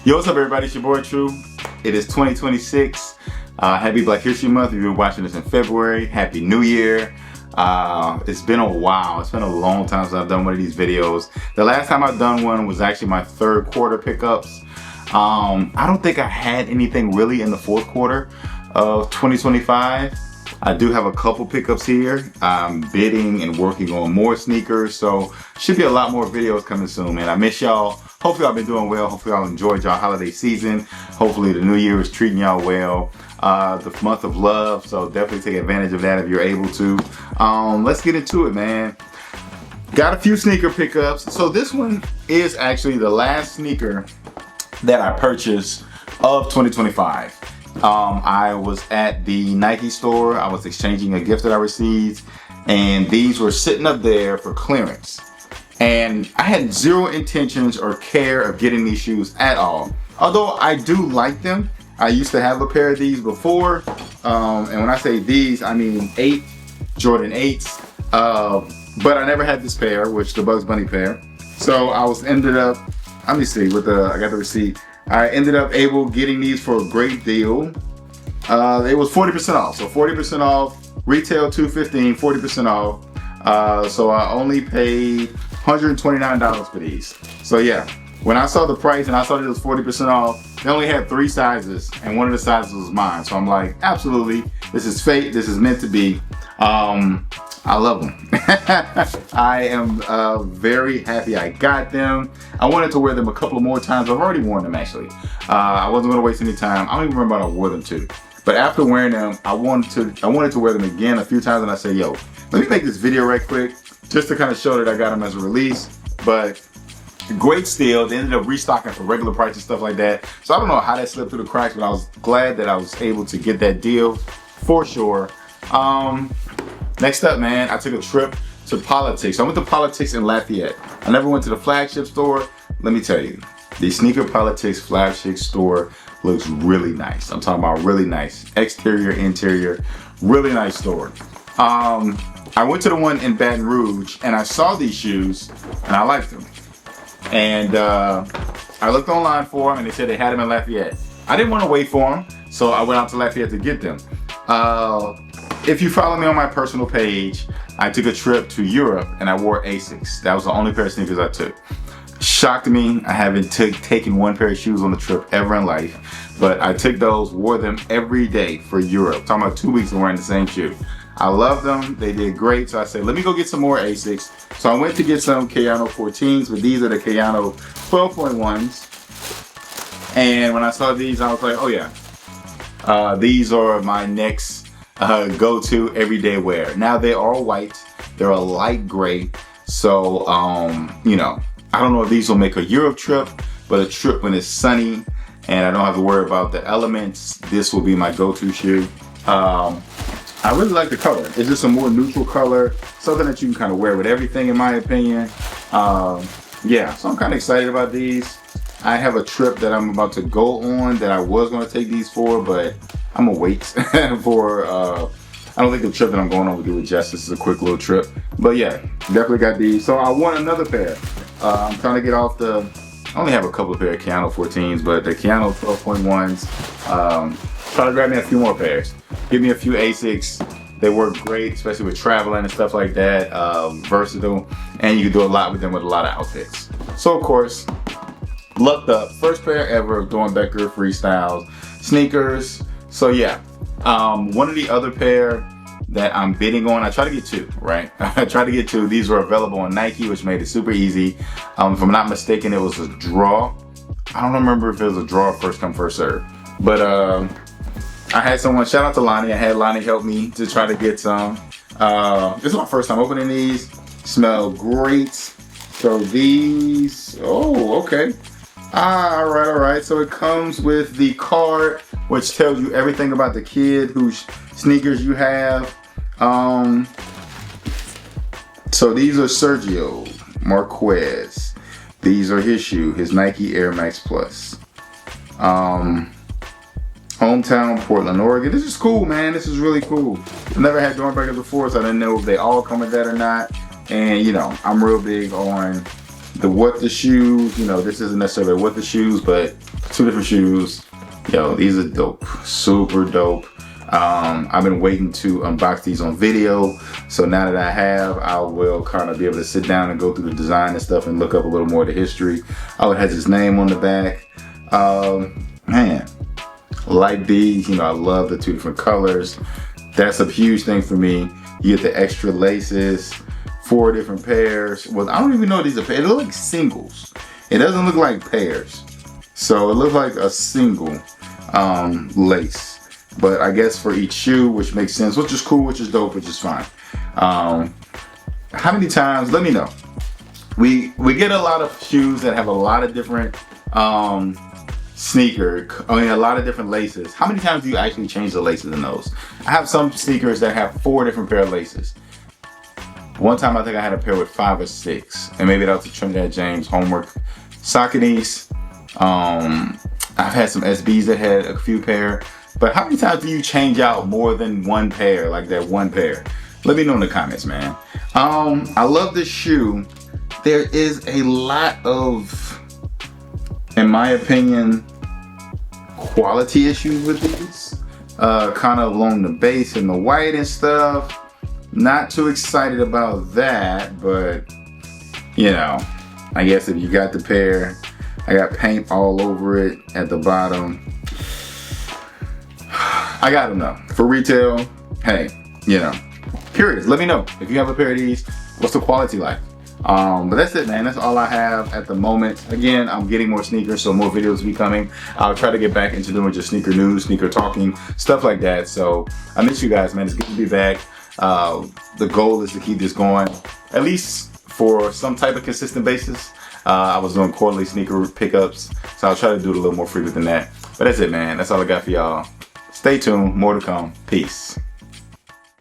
Yo, what's up everybody, it's your boy True. It is 2026. Happy Black History Month. If you're watching this in February, Happy New Year. It's been a while. It's been a long time since I've done one of these videos. The last time I've done one was actually my third quarter pickups. I don't think I had anything really in the fourth quarter of 2025. I do have a couple pickups here. I'm bidding and working on more sneakers, so should be a lot more videos coming soon, man. I miss y'all. Hopefully y'all been doing well. Hopefully y'all enjoyed y'all holiday season. Hopefully the new year is treating y'all well. The month of love, so definitely take advantage of that if you're able to. Let's get into it, man. Got a few sneaker pickups. So this one is actually the last sneaker that I purchased of 2025. I was at the Nike store. I was exchanging a gift that I received, and these were sitting up there for clearance. And I had zero intentions or care of getting these shoes at all. Although I do like them. I used to have a pair of these before. And when I say these, I mean Jordan 8s. But I never had this pair, which the Bugs Bunny pair. So I ended up, let me see, I got the receipt. I ended up getting these for a great deal. It was 40% off. So 40% off, retail $215, 40% off. So I only paid $129 for these. So yeah, when I saw the price and I saw that it was 40% off, they only had 3 sizes and one of the sizes was mine. So I'm like, absolutely, this is fate, this is meant to be. I love them. I am very happy I got them. I wanted to wear them a couple more times. I've already worn them actually. I wasn't gonna waste any time. I don't even remember when I wore them too. But after wearing them, I wanted to wear them again a few times, and I said, yo, let me make this video right quick just to kind of show that I got them as a release. But great steal. They ended up restocking for regular price and stuff like that. So I don't know how that slipped through the cracks, but I was glad that I was able to get that deal for sure. Next up, man, I took a trip to Politics. I went to Politics in Lafayette. I never went to the flagship store. Let me tell you, the Sneaker Politics flagship store looks really nice. I'm talking about really nice. Exterior, interior, really nice store. I went to the one in Baton Rouge and I saw these shoes and I liked them. And I looked online for them and they said they had them in Lafayette. I didn't want to wait for them, so I went out to Lafayette to get them. If you follow me on my personal page, I took a trip to Europe and I wore Asics. That was the only pair of sneakers I took. Shocked me. I haven't taken one pair of shoes on the trip ever in life, but I took those, wore them every day for Europe. Talking about 2 weeks of wearing the same shoe. I love them. They did great. So I said, let me go get some more Asics. So I went to get some Kayano 14s, but these are the Kayano 12.1s. And when I saw these, I was like, oh yeah, these are my next go-to everyday wear. Now they are white. They're a light gray. So, you know, I don't know if these will make a Europe trip, but a trip when it's sunny and I don't have to worry about the elements, this will be my go-to shoe. I really like the color. It's just a more neutral color, something that you can kind of wear with everything in my opinion. Yeah, so I'm kind of excited about these. I have a trip that I'm about to go on that I was going to take these for, but I'm gonna wait for, I don't think the trip that I'm going on will do it justice. It's a quick little trip. But yeah, definitely got these. So I want another pair. I'm trying to get off I only have a couple of pair of Kayano 14s, but the Kayano 12.1s, try to grab me a few more pairs. Give me a few Asics. They work great, especially with traveling and stuff like that. Versatile, and you can do a lot with them with a lot of outfits. So of course, lucked up. First pair ever of Dawn Becker freestyles sneakers. So yeah, one of the other pair that I'm bidding on, I try to get 2, right? I try to get 2. These were available on Nike, which made it super easy. If I'm not mistaken, it was a draw. I don't remember if it was a draw or first come, first serve. But I had someone, shout out to Lonnie. I had Lonnie help me to try to get some. This is my first time opening these. Smell great. So these, oh, okay. All right. So it comes with the card, which tells you everything about the kid whose sneakers you have. So these are Sergio Marquez. These are his shoe, his Nike Air Max Plus. Hometown, Portland, Oregon. This is cool, man. This is really cool. I've never had Dornbreakers before, so I didn't know if they all come with that or not. And you know, I'm real big on the What the shoes, you know, this isn't necessarily What the shoes, but 2 different shoes. Yo, these are dope, super dope. I've been waiting to unbox these on video, so now that I have, I will kind of be able to sit down and go through the design and stuff and look up a little more of the history. Oh, it has his name on the back. Man, like these, you know, I love the 2 different colors. That's a huge thing for me. You get the extra laces, 4 different pairs. Well, I don't even know if these are pairs. They look like singles. It doesn't look like pairs. So it looks like a single lace. But I guess for each shoe, which makes sense, which is cool, which is dope, which is fine. How many times, let me know. We get a lot of shoes that have a lot of different a lot of different laces. How many times do you actually change the laces in those? I have some sneakers that have 4 different pair of laces. One time I think I had a pair with 5 or 6, and maybe that was the Trinidad James homework Saucony's. I've had some SBs that had a few pair, but how many times do you change out more than 1 pair, like that 1 pair? Let me know in the comments, man. I love this shoe. There is a lot of, in my opinion, quality issues with these. Kind of along the base and the white and stuff. Not too excited about that, but you know, I guess if you got the pair, I got paint all over it at the bottom. I got them though. For retail, hey, you know, curious. Let me know if you have a pair of these. What's the quality like? But that's it, man. That's all I have at the moment. Again, I'm getting more sneakers, so more videos will be coming. I'll try to get back into doing just sneaker news, sneaker talking, stuff like that. So I miss you guys, man. It's good to be back. The goal is to keep this going, at least for some type of consistent basis. I was doing quarterly sneaker pickups, so I'll try to do it a little more frequent than that. But that's it, man. That's all I got for y'all. Stay tuned. More to come. Peace.